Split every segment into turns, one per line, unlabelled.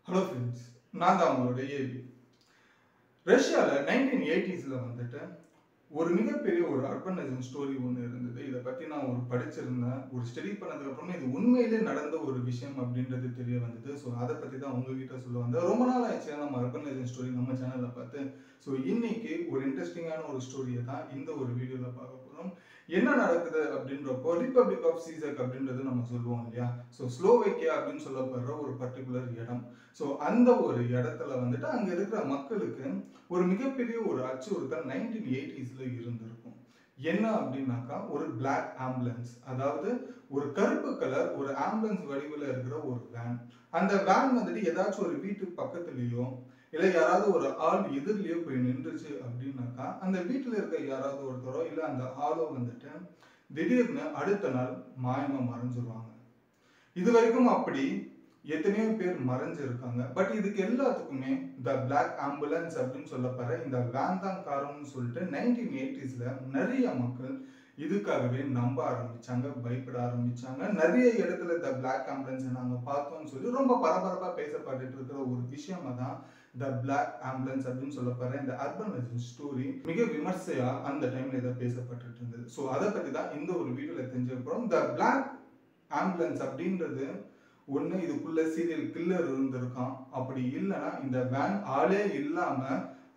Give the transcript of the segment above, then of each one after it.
Hello friends, நான் தான் உங்களோட ஏபி. ரஷ்யாவில் 1980s வந்துட்டு ஒரு மிகப்பெரிய ஒரு அர்பனைசேஷன் ஸ்டோரி ஒன்று இருந்தது. இதை பற்றி நான் படிச்சிருந்தேன். ஒரு ஸ்டடி பண்ணதுக்கப்புறமா இது உண்மையிலே நடந்த ஒரு விஷயம் அப்படின்றது தெரிய வந்தது. ஸோ அதை பற்றி தான் உங்ககிட்ட சொல்ல வந்தேன். ரொம்ப நாள் ஆயிடுச்சு நம்ம அர்பனைசேஷன் ஸ்டோரி நம்ம சேனலில் பார்த்து. ஸோ இன்னைக்கு ஒரு இன்ட்ரெஸ்டிங்கான ஒரு ஸ்டோரியை தான் இந்த ஒரு வீடியோவில் பார்க்க போகிறோம். என்ன நடக்குது அப்படின்றப்போ ரிப்பப்ளிக் ஆஃப் சீசக் அப்படின்றது நம்ம சொல்லுவோம் இல்லையா. ஸோ ஸ்லோவேக்கியா அப்படின்னு சொல்லப்படுற ஒரு பர்டிகுலர் இடம். ஸோ அந்த ஒரு இடத்துல வந்துட்டு அங்கே இருக்கிற மக்களுக்கு ஒரு மிகப்பெரிய ஒரு அச்சுறுத்தல் 1980s இருந்திருக்கும். என்ன அப்படின்னாக்கா ஒரு பிளாக் ஆம்புலன்ஸ், அதாவது ஒரு கருப்பு கலர் ஒரு ஆம்புலன்ஸ் வடிவில் இருக்கிற ஒரு வேன். அந்த வேன் வந்துட்டு ஏதாச்சும் ஒரு வீட்டு பக்கத்துலயோ இல்லை யாராவது ஒரு ஆள் எதிரிலேயோ போய் நின்றுச்சு அப்படின்னாக்கா அந்த வீட்டில் இருக்க யாராவது ஒருத்தரோ இல்லை அந்த ஆளோ வந்துட்டு திடீர்னு அடுத்த நாள் மாயமா மறைஞ்சிருவாங்க. இது வரைக்கும் அப்படி எத்தனையோ பேர் மறைஞ்சிருக்காங்க. பட் இதுக்கு எல்லாத்துக்குமே இந்த பிளாக் ஆம்புலன்ஸ் அப்படின்னு சொல்லப்படுற இந்த வேன் தான் காரணம்னு சொல்லிட்டு 1980s நிறைய மக்கள் இதுக்காகவே நம்ப ஆரம்பிச்சாங்க, பயப்பட ஆரம்பிச்சாங்க. நிறைய இடத்துல இந்த பிளாக் ஆம்புலன்ஸை நாங்கள் பார்த்தோம்னு சொல்லி ரொம்ப பரபரப்பா பேசப்பட்டு இருக்கிற ஒரு விஷயமா தான் இந்த பிளாக் ஆம்புலன்ஸ் அப்படின்னு சொல்லப்படுற இந்த அர்பனைசேஷன் ஸ்டோரி மிக விமர்சையா அந்த டைம்ல இதை பேசப்பட்டு இருந்தது. ஸோ அதை பத்தி தான் இந்த ஒரு வீடியோல தெரிஞ்சுக்கிறோம். இந்த பிளாக் ஆம்புலன்ஸ் அப்படின்றது ஒண்ணு இதுக்குள்ள சீரியல் கில்லர் இருந்திருக்கான், அப்படி இல்லைன்னா இந்த வேன் ஆளே இல்லாம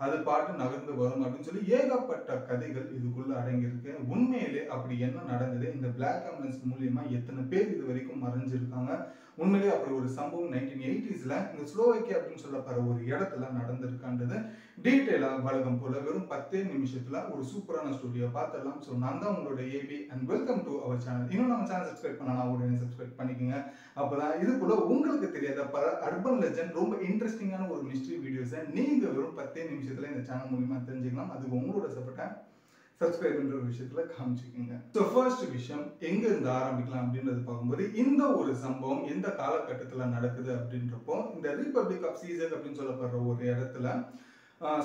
அது பாட்டு நகர்ந்து வரும் அப்படின்னு சொல்லி ஏகப்பட்ட கதைகள் இதுக்குள்ள அடங்கியிருக்கு. உண்மையிலே அப்படி என்ன நடந்தது, இந்த பிளாக் ஆம்புலன்ஸ் மூலியமா எத்தனை பேர் இது வரைக்கும் மறைஞ்சிருக்காங்க, உண்மையிலே அப்படி ஒரு சம்பவம் 1980s இந்த ஸ்லோவேக்கியா அப்படின்னு சொல்லப்படுற ஒரு இடத்துல நடந்திருக்கான்றது டீட்டெயிலா வழக்கம் போல வெறும் 10 நிமிஷத்துல ஒரு சூப்பரான ஸ்டோரியை பார்த்துடலாம். ஸோ நான் தான் உங்களோட AB and welcome to our channel. இன்னும் நம்ம சேனல் சப்ஸ்கிரைப் பண்ணா உடனே சப்ஸ்கிரைப் பண்ணிக்கோங்க. அப்பதான் இதுக்குள்ள உங்களுக்கு தெரியாத பல அர்பன் லெஜண்ட் ரொம்ப இன்ட்ரெஸ்டிங்கான ஒரு மிஸ்ட்ரி வீடியோஸை நீங்க வெறும் 10 நிமிஷத்துல இந்த சேனல் மூலியமா தெரிஞ்சுக்கலாம். அதுக்கு உங்களோட சப்போர்ட்டை சப்ஸ்கிரைப்ன்ற ஒரு விஷயத்துல காமிச்சுக்கோங்க. ஸோ ஃபர்ஸ்ட் விஷயம் எங்க இருந்து ஆரம்பிக்கலாம் அப்படின்றது பார்க்கும்போது இந்த ஒரு சம்பவம் எந்த காலகட்டத்தில் நடக்குது அப்படின்றப்போ இந்த ரிப்பப்ளிக் ஆஃப் சீசக் அப்படின்னு சொல்லப்படுற ஒரு இடத்துல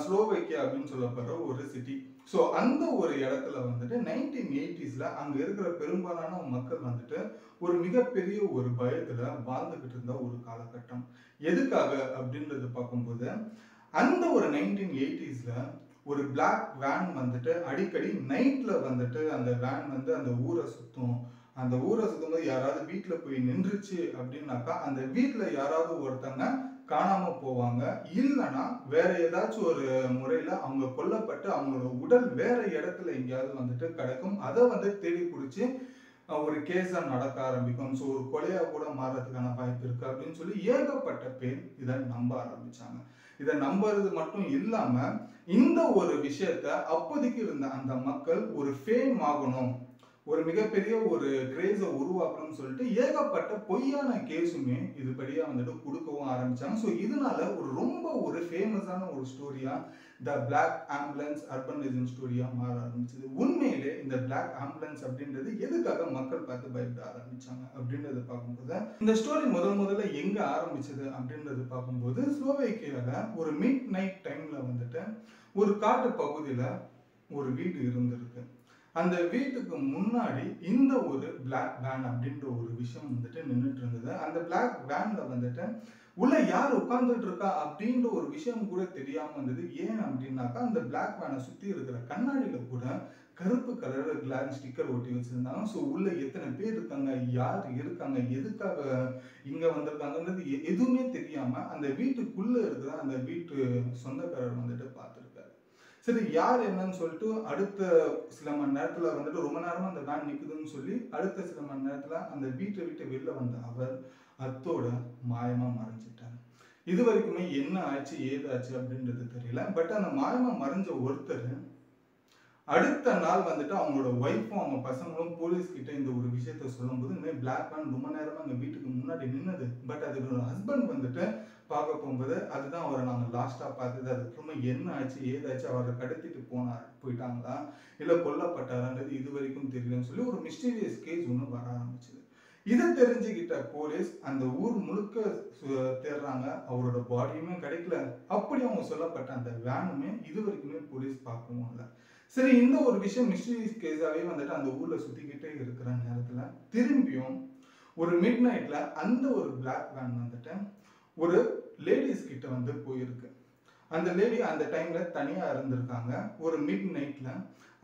ஸ்லோவேக்கியா அப்படின்னு சொல்லப்படுற ஒரு சிட்டி. ஸோ அந்த ஒரு இடத்துல வந்துட்டு 1980s அங்க இருக்கிற பெரும்பாலான மக்கள் வந்துட்டு ஒரு மிகப்பெரிய ஒரு பயத்துல வாழ்ந்துகிட்டு இருந்த ஒரு காலகட்டம். எதுக்காக அப்படின்றது பார்க்கும்போது அந்த ஒரு 1980s ஒரு பிளாக் வேன் வந்துட்டு அடிக்கடி நைட்ல வந்துட்டு அந்த வேன் வந்து அந்த ஊரை சுத்தும். அந்த ஊரை சுத்தும்போது யாராவது வீட்டுல போய் நின்றுச்சு அப்படின்னாக்கா அந்த வீட்டுல யாராவது ஒருத்தங்க காணாம போவாங்க, இல்லைன்னா வேற ஏதாச்சும் ஒரு முறையில அவங்க கொல்லப்பட்டு அவங்களோட உடல் வேற இடத்துல எங்கேயாவது வந்துட்டு கிடக்கும். அதை வந்து தேடி பிடிச்சி ஒரு கேஸா நடக்க ஆரம்பிக்கும். ஸோ ஒரு கொலையா கூட மாறதுக்கான வாய்ப்பு இருக்கு அப்படின்னு சொல்லி ஏகப்பட்ட பேர் இதை நம்ப ஆரம்பிச்சாங்க. இதை நம்புறது மட்டும் இல்லாம இந்த ஒரு விஷயத்த அப்போதைக்கு இருந்த அந்த மக்கள் ஒரு ஃபேம் ஆகணும், ஒரு மிகப்பெரிய ஒரு கிரேஸை உருவாக்கணும்னு சொல்லிட்டு ஏகப்பட்ட பொய்யான கேஸுமே இதுபடியா வந்துட்டு கொடுக்கவும் ஆரம்பிச்சாங்க. ஸோ இதனால ரொம்ப ஒரு ஃபேமஸான ஒரு ஸ்டோரியா த பிளாக் ஆம்புலன்ஸ் அர்பனைசேஷன் ஸ்டோரியா மாற ஆரம்பிச்சது. உண்மையிலே இந்த பிளாக் ஆம்புலன்ஸ் அப்படின்றது எதுக்காக மக்கள் பார்த்து பயப்பட ஆரம்பிச்சாங்க அப்படின்றத பார்க்கும்போது இந்த ஸ்டோரி முதல்ல எங்க ஆரம்பிச்சது அப்படின்றது பார்க்கும்போது ஸ்லோவேக்கியால ஒரு மிட் நைட் டைம்ல வந்துட்டு ஒரு காட்டு பகுதியில ஒரு வீடு இருந்திருக்கு. அந்த வீட்டுக்கு முன்னாடி இந்த ஒரு பிளாக் வேன் அப்படின்ற ஒரு விஷயம் வந்துட்டு நின்றுட்டு இருந்தது. அந்த பிளாக் வேன்ல வந்துட்டு உள்ள யார் உட்கார்ந்துட்டு இருக்கா அப்படின்ற ஒரு விஷயம் கூட தெரியாம இருந்தது. ஏன் அப்படின்னாக்கா அந்த பிளாக் வேனை சுத்தி இருக்கிற கண்ணாடியில கூட கருப்பு கலர் கிளாஸ் ஸ்டிக்கர் ஒட்டி வச்சிருந்தாங்க. ஸோ உள்ள எத்தனை பேர் இருக்காங்க, யார் இருக்காங்க, எதுக்காக இங்க வந்திருக்காங்கன்றது எதுவுமே தெரியாம அந்த வீட்டுக்குள்ள இருக்கிற அந்த வீட்டு சொந்தக்காரர் வந்துட்டு பார்த்திருக்காரு. சரி யார் என்னன்னு சொல்லிட்டு அடுத்த சில மணி நேரத்துல வந்துட்டு ரொம்ப நேரமா அந்த வேன் நிக்குதுன்னு சொல்லி அடுத்த சில மணி நேரத்துல அந்த வீட்டை விட்டு வெளில வந்த அவர் அத்தோட மாயமா மறைஞ்சிட்டார். இது வரைக்குமே என்ன ஆச்சு ஏதாச்சு அப்படின்றது தெரியல. பட் அந்த மாயமா மறைஞ்ச ஒருத்தர் அடுத்த நாள் வந்துட்டு அவங்களோட ஒய்ஃபும் அவங்க பசங்களும் போலீஸ் கிட்ட இந்த ஒரு விஷயத்த சொல்லும்போது இந்த பிளாக் வேன் ரொம்ப நேரமா எங்க வீட்டுக்கு முன்னாடி நின்னது, பட் அதுக்கு ஹஸ்பண்ட் வந்துட்டு பார்க்க போகும்போது அதுதான் அவரை நாங்கள் லாஸ்டா பார்த்தது, அதுக்கப்புறமா என்ன ஆச்சு ஏதாச்சு, அவரை கடத்திட்டு போயிட்டாங்களா இல்லை கொல்லப்பட்டாரான்றது இது வரைக்கும் தெரியலன்னு சொல்லி ஒரு மிஸ்டீரியஸ் கேஸ் ஒன்று வர ஆரம்பிச்சது. இதை தெரிஞ்சுக்கிட்ட போலீஸ் அந்த ஊர் முழுக்க தேடுறாங்க, அவரோட பாடியுமே கிடைக்கல. அப்படி அவங்க சொல்லப்பட்ட அந்த வேனுமே இது வரைக்குமே போலீஸ் பார்க்கவும் இல்லை. சரி இந்த ஒரு விஷயம் மிஸ்டீரியஸ் கேஸாவே வந்துட்டு அந்த ஊர்ல சுத்திக்கிட்டே இருக்கிற நேரத்துல திரும்பியும் ஒரு மிட் நைட்ல அந்த ஒரு பிளாக் வேன் வந்துட்டு ஒரு லேடிஸ் கிட்ட வந்து போயிருக்கு. அந்த லேடி அந்த டைம்ல தனியா இருந்திருக்காங்க. ஒரு மிட் நைட்ல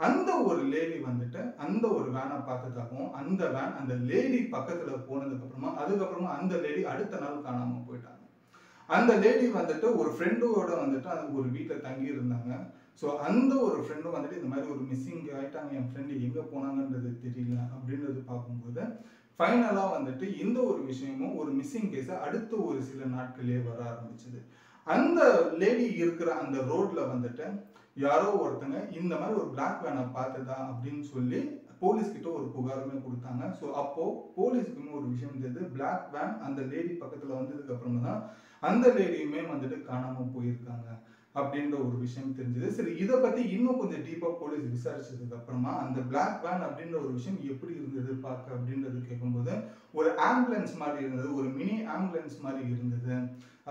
அந்த ஒரு லேடி வந்துட்டு அந்த ஒரு வேனை பார்த்ததாகவும், அந்த வேன் அந்த லேடி பக்கத்துல போனதுக்கு அப்புறமா அதுக்கப்புறமா அந்த லேடி அடுத்த நாள் காணாம போயிட்டாங்க. அந்த லேடி வந்துட்டு ஒரு ஃப்ரெண்டோட வந்துட்டு அந்த ஒரு வீட்டுல தங்கி இருந்தாங்க. ஸோ அந்த ஒரு ஃப்ரெண்டும் வந்துட்டு இந்த மாதிரி ஒரு மிஸ்ஸிங் ஆயிட்டாங்க, என் ஃப்ரெண்டு எங்க போனாங்கன்றது தெரியல அப்படின்றது பார்க்கும்போது ஃபைனலா வந்துட்டு இந்த ஒரு விஷயமும் ஒரு மிஸ்ஸிங் கேஸ் அடுத்த ஒரு சில நாட்களே வர ஆரம்பிச்சது. அந்த லேடி இருக்கிற அந்த ரோட்ல வந்துட்டு யாரோ ஒருத்தங்க இந்த மாதிரி ஒரு பிளாக் வேனை பார்த்ததா அப்படின்னு சொல்லி போலீஸ் கிட்ட ஒரு புகாருமே கொடுத்தாங்க. ஸோ அப்போ போலீஸுக்குமே ஒரு விஷயம் தெரியுது, பிளாக் வேன் அந்த லேடி பக்கத்துல வந்ததுக்கு அப்புறமா தான் அந்த லேடியுமே வந்துட்டு காணாம போயிருக்காங்க அப்படின்ற ஒரு விஷயம் தெரிஞ்சது. சரி, இதை பத்தி இன்னும் கொஞ்சம் டீப்பா போலீஸ் விசாரிச்சதுக்கு அப்புறமா அந்த பிளாக் வேன் அப்படின்ற ஒரு விஷயம் எப்படி இருந்தது பார்க்க அப்படின்றது கேட்கும்போது ஒரு ஆம்புலன்ஸ் மாதிரி இருந்தது, ஒரு மினி ஆம்புலன்ஸ் மாதிரி இருந்தது.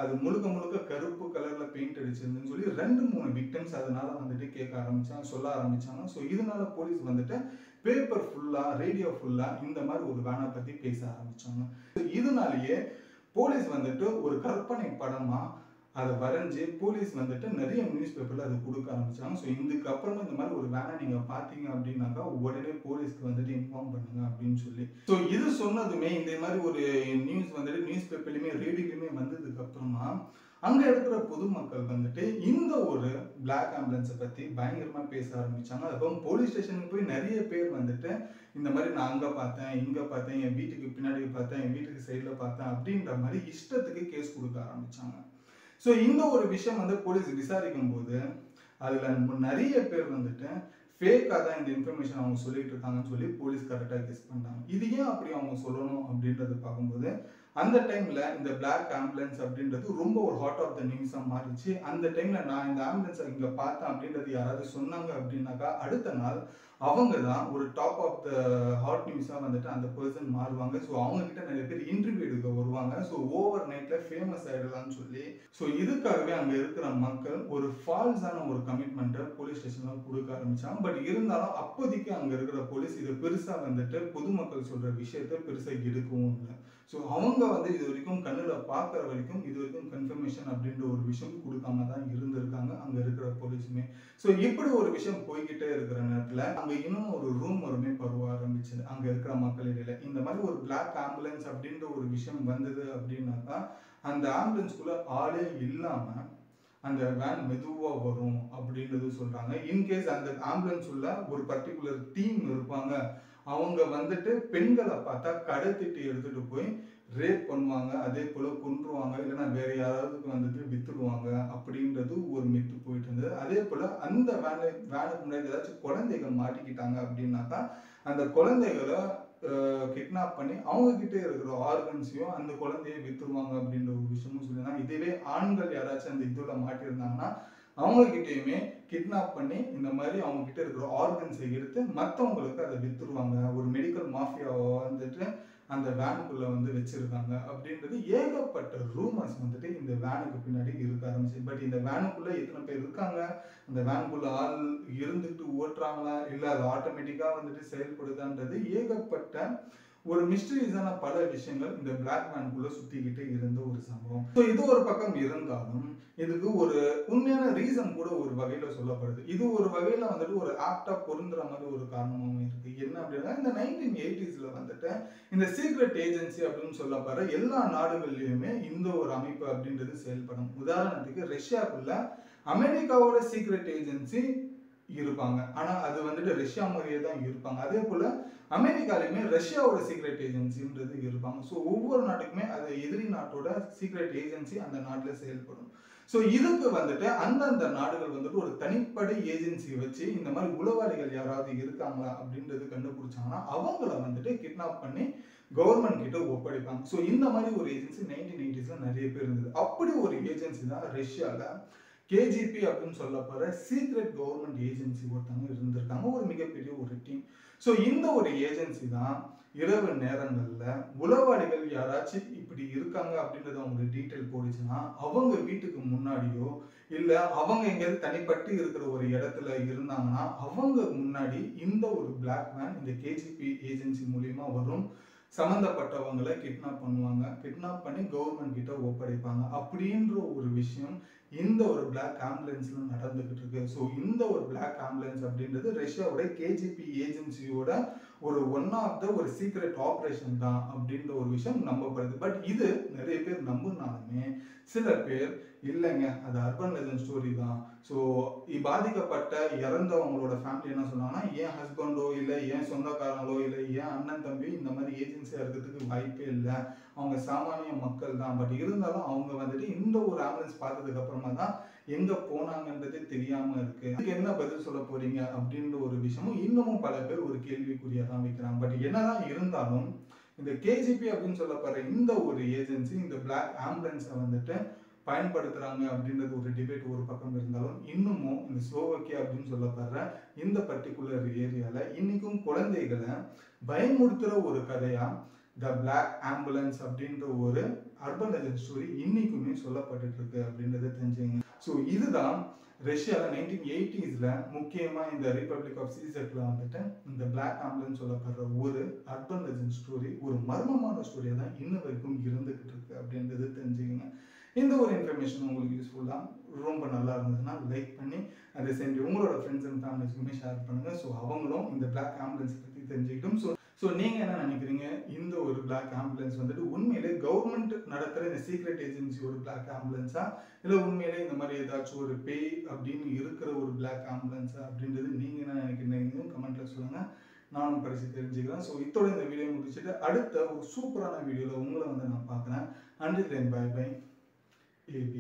அது முழுக்க முழுக்க கருப்பு கலர்ல பெயிண்ட் அடிச்சிருந்துன்னு சொல்லி 2-3 விக்டிம்ஸ் அதனால வந்துட்டு கேட்க ஆரம்பிச்சாங்க, சொல்ல ஆரம்பிச்சாங்க. ஸோ இதனால போலீஸ் வந்துட்டு பேப்பர் ஃபுல்லா, ரேடியோ ஃபுல்லா இந்த மாதிரி ஒரு வேனை பத்தி பேச ஆரம்பிச்சாங்க. இதனாலேயே போலீஸ் வந்துட்டு ஒரு கற்பனை படமா அதை வரைஞ்சு போலீஸ் வந்துட்டு நிறைய நியூஸ் பேப்பர்ல அதை கொடுக்க ஆரம்பிச்சாங்க. ஸோ இதுக்கு அப்புறமா இந்த மாதிரி ஒரு வேனை நீங்க பாத்தீங்க அப்படின்னாக்கா உடனே போலீஸ்க்கு வந்துட்டு இன்ஃபார்ம் பண்ணுங்க அப்படின்னு சொல்லி. ஸோ இது சொன்னதுமே இந்த மாதிரி ஒரு நியூஸ் வந்துட்டு நியூஸ் பேப்பர்லயுமே ரேடியோலயுமே வந்ததுக்கு அப்புறமா அங்க இருக்கிற பொதுமக்கள் வந்துட்டு இந்த ஒரு பிளாக் ஆம்புலன்ஸை பத்தி பயங்கரமா பேச ஆரம்பிச்சாங்க. அதுக்கப்புறம் போலீஸ் ஸ்டேஷனுக்கு போய் நிறைய பேர் வந்துட்டு இந்த மாதிரி நான் அங்க பார்த்தேன், இங்க பார்த்தேன், என் வீட்டுக்கு பின்னாடி பார்த்தேன், என் வீட்டுக்கு சைட்ல பார்த்தேன் அப்படின்ற மாதிரி இஷ்டத்துக்கு கேஸ் கொடுக்க ஆரம்பிச்சாங்க. ஸோ இந்த ஒரு விஷயம் வந்து போலீஸ் விசாரிக்கும் போது அதுல நிறைய பேர் வந்துட்டு ஃபேக்காக தான் இந்த இன்ஃபர்மேஷன் அவங்க சொல்லிட்டு இருக்காங்கன்னு சொல்லி போலீஸ் கரெக்டாக கெஸ் பண்ணாங்க. இது ஏன் அப்படி அவங்க சொல்லணும் அப்படின்றது பார்க்கும்போது அந்த டைம்ல இந்த பிளாக் ஆம்புலன்ஸ் அப்படின்றது ரொம்ப ஒரு ஹாட் ஆஃப் த நியூஸா மாறிச்சு. அந்த டைம்ல நான் இந்த ஆம்புலன்ஸை இங்க பார்த்தேன் அப்படின்றது யாராவது சொன்னாங்க அப்படின்னாக்கா அடுத்த நாள் அவங்க தான் ஒரு டாப் ஆஃப் த ஹாட் நியூஸா வந்துட்டு அந்த பர்சன் மாறுவாங்க. ஸோ அவங்க கிட்ட நிறைய பேர் இன்டர்வியூ எடுக்க வருவாங்க. ஸோ ஓவர் நைட்ல ஃபேமஸ் ஆயிடலாம்னு சொல்லி ஸோ இதுக்காகவே அங்க இருக்கிற மக்கள் ஒரு ஃபால்ஸான ஒரு கமிட்மெண்ட்டை போலீஸ் ஸ்டேஷன்ல கொடுக்க ஆரம்பிச்சாங்க. பட் இருந்தாலும் அப்போதைக்கு அங்க இருக்கிற போலீஸ் இது பெருசா வந்துட்டு பொதுமக்கள் சொல்ற விஷயத்த பெருசா எடுக்கவும் இல்லை. ஸோ அவங்க வந்து இது வரைக்கும் கண்ணுல பார்க்குற வரைக்கும் இது வரைக்கும் கன்ஃபர்மேஷன் அப்படின்ற ஒரு விஷயம் கொடுக்காம தான் இருந்திருக்காங்க அங்க இருக்கிற போலீஸுமே. ஸோ இப்படி ஒரு விஷயம் போய்கிட்டே இருக்கிற நேரத்துல அங்க இன்னும் ஒரு ரூமருமே பரவ ஆரம்பிச்சது அங்க இருக்கிற மக்கள் இடையில. இந்த மாதிரி ஒரு பிளாக் ஆம்புலன்ஸ் அப்படின்ற ஒரு விஷயம் வந்தது அப்படின்னாக்கா அந்த ஆம்புலன்ஸ்குள்ள ஆளே இல்லாம அந்த வேன் மெதுவா வரும் அப்படின்றது சொல்றாங்க. இன்கேஸ் அந்த ஆம்புலன்ஸ் உள்ள ஒரு பர்டிகுலர் டீம் இருப்பாங்க, அவங்க வந்துட்டு பெண்களை பார்த்தா கடத்திட்டு எடுத்துட்டு போய் ரேப் பண்ணுவாங்க, அதே போல கொன்றுவாங்க, இல்லைன்னா வேற யாராவதுக்கு வந்துட்டு வித்துடுவாங்க அப்படின்றது ஒரு மித்து போயிட்டு இருந்தது. அதே போல அந்த வேனுக்கு முன்னாடி ஏதாச்சும் குழந்தைகள் மாட்டிக்கிட்டாங்க அப்படின்னாக்கா அந்த குழந்தைகளை கிட்னாப் பண்ணி அவங்க கிட்ட இருக்கிற ஆர்கன்ஸையும் அந்த குழந்தைய வித்துருவாங்க அப்படின்ற ஒரு விஷயமும் சொல்லியிருந்தாங்க. இதுவே ஆண்கள் யாராச்சும் அந்த இதுல மாட்டியிருந்தாங்கன்னா அவங்க கிட்டயுமே கிட்னாப் பண்ணி இந்த மாதிரி அவங்க கிட்ட இருக்கிற ஆர்கன்ஸை எடுத்து மற்றவங்களுக்கு அதை வித்துருவாங்க. ஒரு மெடிக்கல் மாஃபியாவை வந்துட்டு அந்த வேனுக்குள்ள வந்து வச்சிருக்காங்க அப்படின்றது ஏகப்பட்ட ரூமர்ஸ் வந்துட்டு இந்த வேனுக்கு பின்னாடி இருக்க ஆரம்பிச்சு. பட் இந்த வேனுக்குள்ள எத்தனை பேர் இருக்காங்க, அந்த வேனுக்குள்ள ஆள் இருந்துட்டு ஓட்டுறாங்களா இல்ல அது ஆட்டோமேட்டிக்கா வந்துட்டு செயல்படுதான்றது ஏகப்பட்ட ஒரு மிஸ்டரிஸான பல விஷயங்கள் இந்த பிளாக் வேனுக்குள்ள சுத்திக்கிட்டே இருந்த ஒரு சம்பவம். ஸோ இது ஒரு பக்கம் இருந்தாலும் இதுக்கு ஒரு உண்மையான ரீசன் கூட ஒரு வகையில சொல்லப்படுது. இது ஒரு வகையில வந்துட்டு ஒரு ஆப்டா பொருந்துற மாதிரி ஒரு காரணமும் இருக்கு. என்ன அப்படின்னா இந்த 1980s வந்துட்டு இந்த சீக்ரெட் ஏஜென்சி அப்படின்னு சொல்லப்படுற எல்லா நாடுகள்லயுமே இந்த ஒரு அமைப்பு அப்படின்றது செயல்படும். உதாரணத்துக்கு ரஷ்யாக்குள்ள அமெரிக்காவோட சீக்ரெட் ஏஜென்சி இருப்பாங்க, ஆனா அது வந்துட்டு ரஷ்யா மாதிரியே தான் இருப்பாங்க. அதே போல அமெரிக்காலையுமே ரஷ்யாவோட சீக்ரெட் ஏஜென்சின்றது இருப்பாங்க. ஸோ ஒவ்வொரு நாட்டுக்குமே அது எதிரி நாட்டோட சீக்ரெட் ஏஜென்சி அந்த நாட்டுல செயல்படும். ஸோ இதுக்கு வந்துட்டு அந்தந்த நாடுகள் வந்துட்டு ஒரு தனிப்படை ஏஜென்சி வச்சு இந்த மாதிரி உளவாளிகள் யாராவது இருக்காங்களா அப்படின்றது கண்டுபிடிச்சாங்கன்னா அவங்கள வந்துட்டு கிட்னாப் பண்ணி கவர்மெண்ட் கிட்ட ஒப்படைப்பாங்க. ஸோ இந்த மாதிரி ஒரு ஏஜென்சி 1980s நிறைய பேர் இருந்தது. அப்படி ஒரு ஏஜென்சி தான் ரஷ்யால கேஜிபி அப்படின்னு சொல்ல போற சீக்ரெட் கவர்மெண்ட் ஏஜென்சி ஒருத்தவங்க இருந்திருக்காங்க, ஒரு மிகப்பெரிய ஒரு டீம். ஸோ இந்த ஒரு ஏஜென்சி தான் இரவு நேரங்கள்ல உளவாளிகள் யாராச்சும் இப்படி இருக்காங்க அப்படின்றது அவங்களுக்கு டீட்டெயில் போடுச்சுன்னா அவங்க வீட்டுக்கு முன்னாடியோ இல்ல அவங்க எங்கேயாவது தனிப்பட்டு இருக்கிற ஒரு இடத்துல இருந்தாங்கன்னா அவங்க முன்னாடி இந்த ஒரு பிளாக் வேன் இந்த கேஜிபி ஏஜென்சி மூலியமா வரும். சம்மந்தப்பட்டவங்களை கிட்னாப் பண்ணுவாங்க. கிட்னாப் பண்ணி கவர்மெண்ட் கிட்ட ஒப்படைப்பாங்க. அப்படின்ற ஒரு விஷயம் இந்த ஒரு பிளாக் ஆம்புலன்ஸ்ல நடந்துகிட்டு இருக்கு. ஸோ இந்த ஒரு பிளாக் ஆம்புலன்ஸ் அப்படின்றது ரஷ்யாவோட கேஜிபி ஏஜென்சியோட ஒன் ஆஃப் த ஒரு சீக்ரெட் ஆப்ரேஷன் தான் அப்படின்ற ஒரு விஷயம் நம்பப்படுது. பட் இது நிறைய பேர் நம்புனாலுமே சில பேர் இல்லைங்க அது அர்பன் லெஜண்ட் ஸ்டோரி தான். ஸோ பாதிக்கப்பட்ட இறந்தவங்களோட ஃபேமிலி என்ன சொன்னாங்கன்னா, என் ஹஸ்பண்டோ இல்லை என் சொந்தக்காரங்களோ இல்லை என் அண்ணன் தம்பி இந்த மாதிரி ஏஜென்சியாக இருக்கிறதுக்கு வாய்ப்பே இல்லை, அவங்க சாமானிய மக்கள் தான். பட் இருந்தாலும் அவங்க வந்துட்டு இந்த ஒரு ஆம்புலன்ஸ் பார்த்ததுக்கு அப்புறமா தான் எங்க போனாங்கன்றதே தெரியாம இருக்கு. இதுக்கு என்ன பதில் சொல்ல போறீங்க அப்படின்ற ஒரு விஷயமும் இன்னமும் பல பேர் ஒரு கேள்விக்குறியா தான் வைக்கிறாங்க. பட் என்னதான் இருந்தாலும் இந்த கேஜிபி அப்படின்னு சொல்லப்படுற இந்த ஒரு ஏஜென்சி இந்த பிளாக் ஆம்புலன்ஸை வந்துட்டு பயன்படுத்துறாங்க அப்படின்றது ஒரு டிபேட் ஒரு பக்கம் இருந்தாலும், இன்னமும் இந்த ஸ்லோவக்கியா அப்படின்னு சொல்லப்படுற இந்த பர்டிகுலர் ஏரியால இன்னைக்கும் குழந்தைகளை பயமுறுத்துற ஒரு கதையா த பிளாக் ஆம்புலன்ஸ் அப்படின்ற ஒரு அர்பன் லெஜண்ட் ஸ்டோரி இன்னைக்குமே சொல்லப்பட்டு இருக்கு அப்படின்றத தெரிஞ்சுங்க. ஸோ இதுதான் ரஷ்யாவில் 1980s முக்கியமா இந்த ரிப்பப்ளிக் ஆஃப் சீசெக்ல வந்துட்டு இந்த பிளாக் ஆம்புலன்ஸ் சொல்லப்படுற ஒரு அர்பன் லெஜண்ட் ஸ்டோரி ஒரு மர்மமான ஸ்டோரியா தான் இன்ன வரைக்கும் இருந்துகிட்டு இருக்கு அப்படின்றது தெரிஞ்சுக்கங்க. இந்த ஒரு இன்ஃபர்மேஷன் உங்களுக்கு யூஸ்ஃபுல்லாக ரொம்ப நல்லா இருந்ததுன்னா லைக் பண்ணி அதை செஞ்சு உங்களோட ஃப்ரெண்ட்ஸ் அண்ட் ஃபேமிலிஸ்க்குமே ஷேர் பண்ணுங்க. ஸோ அவங்களும் இந்த பிளாக் ஆம்புலன்ஸ் பற்றி தெரிஞ்சுக்கிட்டும். ஸோ நீங்கள் என்ன நினைக்கிறீங்க, இந்த ஒரு பிளாக் ஆம்புலன்ஸ் வந்துட்டு உண்மையிலே கவர்மெண்ட் நடத்துகிற இந்த சீக்ரெட் ஏஜென்சி ஒரு பிளாக் ஆம்புலன்ஸா இல்லை உண்மையிலே இந்த மாதிரி ஏதாச்சும் ஒரு பேய் அப்படின்னு இருக்கிற ஒரு பிளாக் ஆம்புலன்ஸா அப்படின்றது நீங்கள் என்ன நினைக்கிறீங்க கமெண்ட்ல சொல்லுங்கள். நானும் படித்து தெரிஞ்சுக்கிறேன். ஸோ இதோட இந்த வீடியோ முடிச்சுட்டு அடுத்த ஒரு சூப்பரான வீடியோவில் உங்களை வந்து நான் பார்க்குறேன். Until then bye bye. AB